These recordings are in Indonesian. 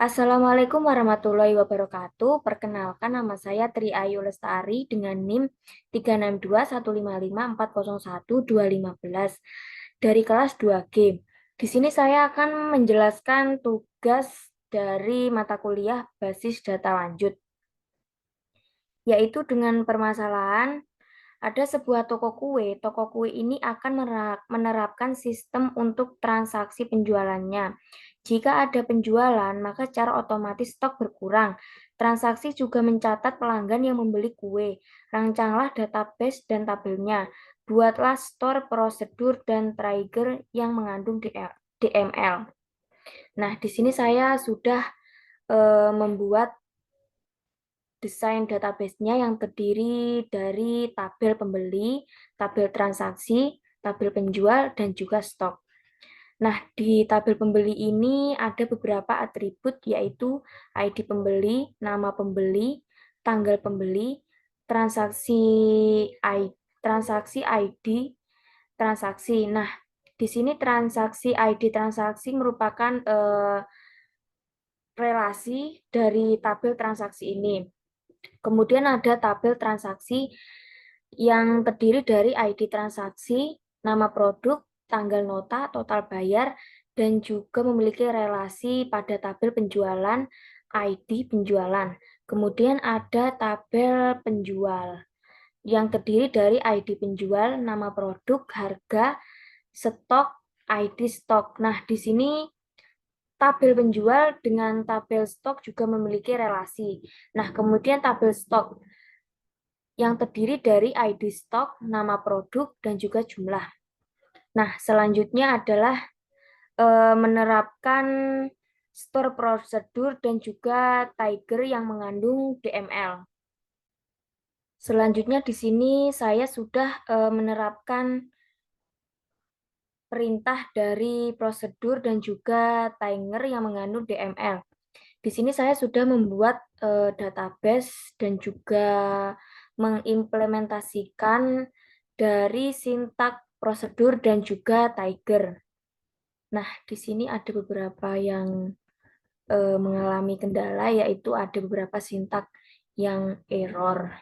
Assalamualaikum warahmatullahi wabarakatuh. Perkenalkan nama saya Tri Ayu Lestari dengan NIM 3621554012015 dari kelas 2G. Di sini saya akan menjelaskan tugas dari mata kuliah basis data lanjut, yaitu dengan permasalahan ada sebuah toko kue. Toko kue ini akan menerapkan sistem untuk transaksi penjualannya. Jika ada penjualan, maka secara otomatis stok berkurang. Transaksi juga mencatat pelanggan yang membeli kue. Rancanglah database dan tabelnya. Buatlah store, prosedur, dan trigger yang mengandung DML. Nah, di sini saya sudah membuat desain database-nya yang terdiri dari tabel pembeli, tabel transaksi, tabel penjual, dan juga stok. Nah, di tabel pembeli ini ada beberapa atribut yaitu ID pembeli, nama pembeli, tanggal pembeli, transaksi ID, transaksi. Nah, di sini transaksi ID transaksi merupakan relasi dari tabel transaksi ini. Kemudian ada tabel transaksi yang terdiri dari ID transaksi, nama produk, tanggal nota, total bayar, dan juga memiliki relasi pada tabel penjualan, ID penjualan. Kemudian ada tabel penjual yang terdiri dari ID penjual, nama produk, harga, stok, ID stok. Nah, di sini tabel penjual dengan tabel stok juga memiliki relasi. Nah, kemudian tabel stok yang terdiri dari ID stok, nama produk, dan juga jumlah. Nah, selanjutnya adalah menerapkan store prosedur dan juga tiger yang mengandung DML. Selanjutnya di sini saya sudah menerapkan perintah dari prosedur dan juga tiger yang mengandung DML. Di sini saya sudah membuat database dan juga mengimplementasikan dari sintak prosedur dan juga tiger. Nah, di sini ada beberapa yang mengalami kendala, yaitu ada beberapa sintak yang error.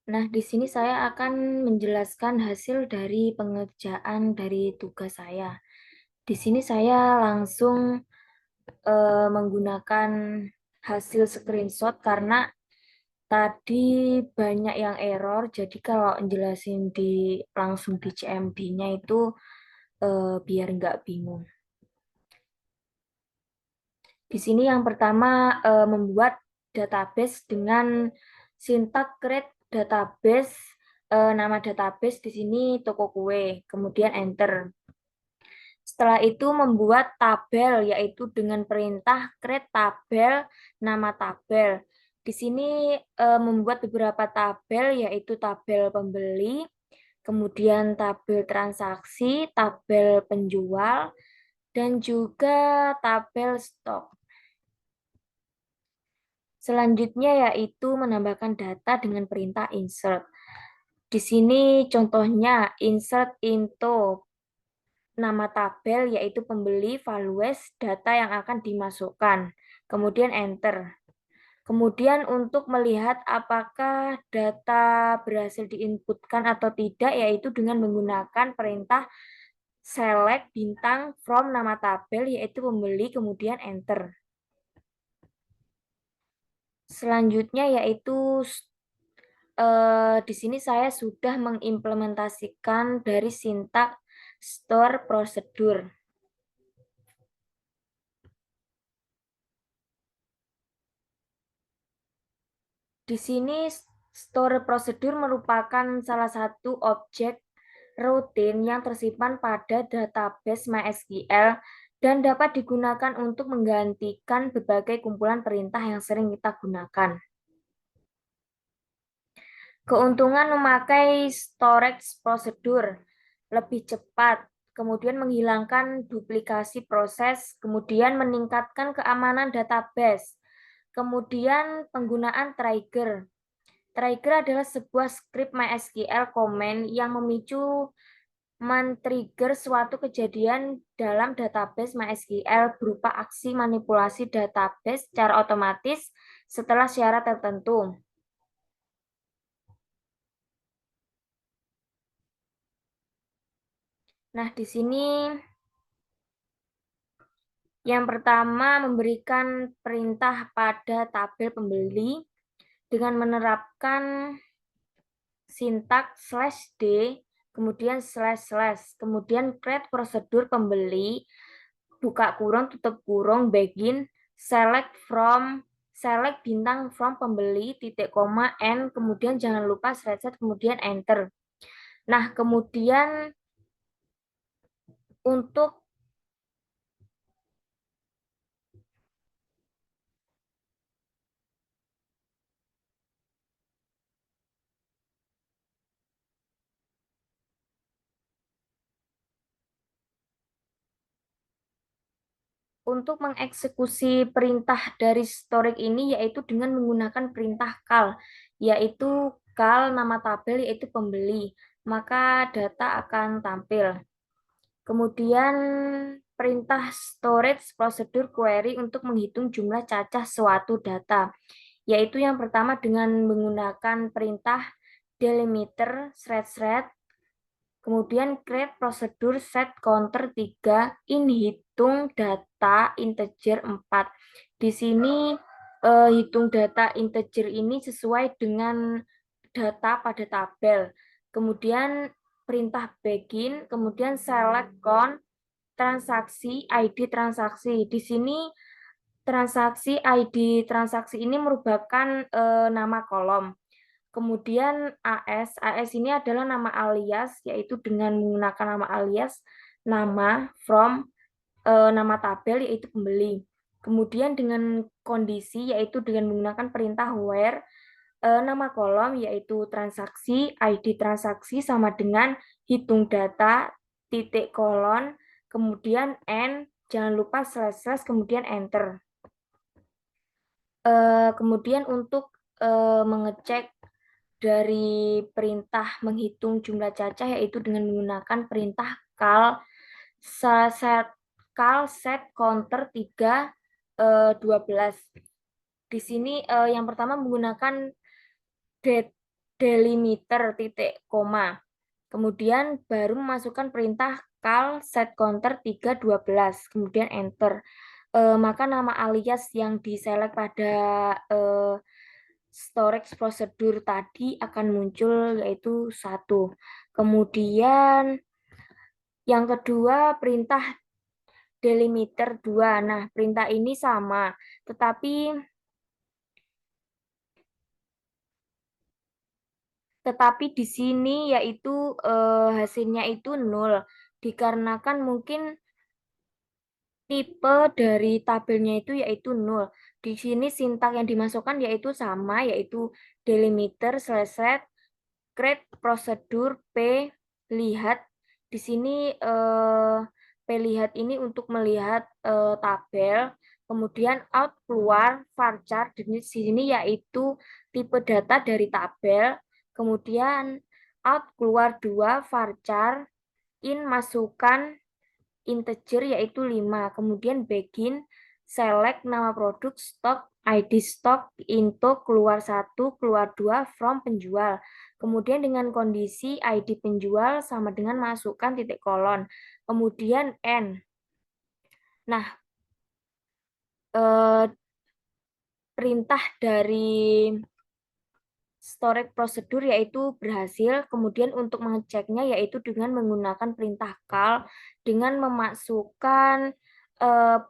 Nah, di sini saya akan menjelaskan hasil dari pengerjaan dari tugas saya. Di sini saya langsung menggunakan hasil screenshot karena tadi banyak yang error, jadi kalau jelasin langsung di CMD-nya itu biar nggak bingung. Di sini yang pertama membuat database dengan sintak create database, nama database di sini toko kue, kemudian enter. Setelah itu membuat tabel, yaitu dengan perintah create tabel, nama tabel. Di sini membuat beberapa tabel, yaitu tabel pembeli, kemudian tabel transaksi, tabel penjual, dan juga tabel stok. Selanjutnya yaitu menambahkan data dengan perintah insert. Di sini contohnya insert into nama tabel yaitu pembeli, values, data yang akan dimasukkan. Kemudian enter. Kemudian untuk melihat apakah data berhasil diinputkan atau tidak yaitu dengan menggunakan perintah select bintang from nama tabel yaitu pembeli kemudian enter. Selanjutnya yaitu di sini saya sudah mengimplementasikan dari sintak store prosedur. Di sini store prosedur merupakan salah satu objek rutin yang tersimpan pada database MySQL dan dapat digunakan untuk menggantikan berbagai kumpulan perintah yang sering kita gunakan. Keuntungan memakai storage prosedur lebih cepat, kemudian menghilangkan duplikasi proses, kemudian meningkatkan keamanan database, kemudian penggunaan trigger. Trigger adalah sebuah script MySQL command yang memicu men-trigger suatu kejadian dalam database MySQL berupa aksi manipulasi database secara otomatis setelah syarat tertentu. Nah, di sini yang pertama memberikan perintah pada tabel pembeli dengan menerapkan sintaks /d, kemudian //, kemudian create prosedur pembeli, buka kurung, tutup kurung, begin, select bintang from pembeli, titik koma, n, kemudian jangan lupa //, kemudian enter. Nah, kemudian untuk mengeksekusi perintah dari storage ini yaitu dengan menggunakan perintah call, yaitu call nama tabel yaitu pembeli, maka data akan tampil. Kemudian perintah storage prosedur query untuk menghitung jumlah cacah suatu data, yaitu yang pertama dengan menggunakan perintah delimiter thread, kemudian create prosedur set counter 3 in hitung data integer 4. Di sini hitung data integer ini sesuai dengan data pada tabel. Kemudian perintah begin, kemudian select count transaksi, ID transaksi. Di sini transaksi ID transaksi ini merupakan nama kolom. Kemudian AS ini adalah nama alias, yaitu dengan menggunakan nama alias, nama, from, nama tabel, yaitu pembeli. Kemudian dengan kondisi, yaitu dengan menggunakan perintah where, nama kolom, yaitu transaksi, ID transaksi sama dengan hitung data, titik kolon, kemudian N, jangan lupa // kemudian enter. Kemudian untuk mengecek dari perintah menghitung jumlah cacah yaitu dengan menggunakan perintah call set counter 3 12. Di sini yang pertama menggunakan delimiter titik koma. Kemudian baru memasukkan perintah call set counter 3 12, kemudian enter. Maka nama alias yang diselect pada storage prosedur tadi akan muncul yaitu 1. Kemudian yang kedua perintah delimiter 2. Nah, perintah ini sama, tetapi di sini yaitu hasilnya itu 0 dikarenakan mungkin tipe dari tabelnya itu yaitu 0. Di sini sintak yang dimasukkan yaitu sama, yaitu delimiter // create prosedur P lihat. Di sini P lihat ini untuk melihat tabel, kemudian out keluar varchar di sini yaitu tipe data dari tabel, kemudian out keluar 2 varchar, in masukkan integer yaitu 5, kemudian begin select nama produk stok ID stok into keluar 1 keluar 2 from penjual, kemudian dengan kondisi ID penjual sama dengan masukkan titik kolon, kemudian N. Nah, perintah dari storage prosedur yaitu berhasil, kemudian untuk mengeceknya yaitu dengan menggunakan perintah call dengan memasukkan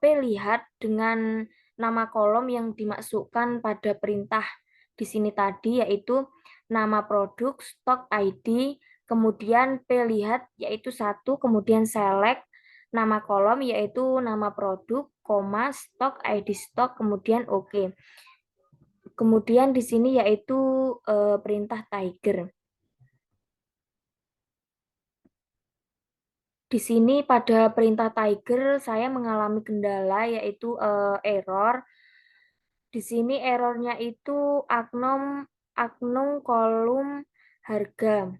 P lihat dengan nama kolom yang dimasukkan pada perintah di sini tadi yaitu nama produk, stok ID, kemudian P lihat yaitu 1, kemudian select nama kolom yaitu nama produk, stok ID stok, kemudian oke. Kemudian di sini yaitu perintah tiger. Di sini pada perintah Tiger saya mengalami kendala yaitu error. Di sini errornya itu Agnom Agnum kolom harga.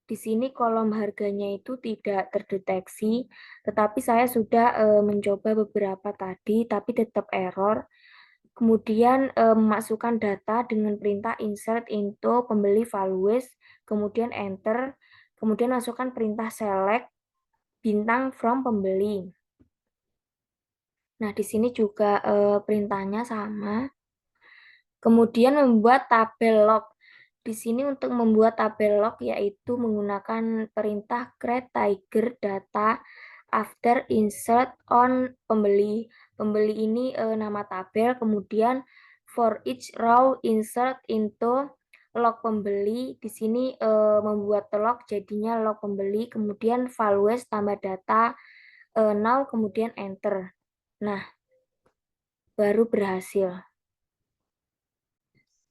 Di sini kolom harganya itu tidak terdeteksi, tetapi saya sudah mencoba beberapa tadi, tapi tetap error. Kemudian memasukkan data dengan perintah insert into pembeli values, kemudian enter, kemudian masukkan perintah select bintang from pembeli. Nah, di sini juga perintahnya sama. Kemudian membuat tabel log. Di sini untuk membuat tabel log yaitu menggunakan perintah create tiger data after insert on pembeli. Pembeli ini nama tabel, kemudian for each row insert into log pembeli. Di sini membuat log jadinya log pembeli, kemudian values tambah data now, kemudian enter. Nah, baru berhasil.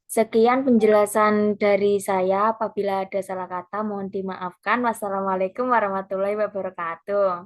Sekian penjelasan dari saya. Apabila ada salah kata, mohon dimaafkan. Wassalamualaikum warahmatullahi wabarakatuh.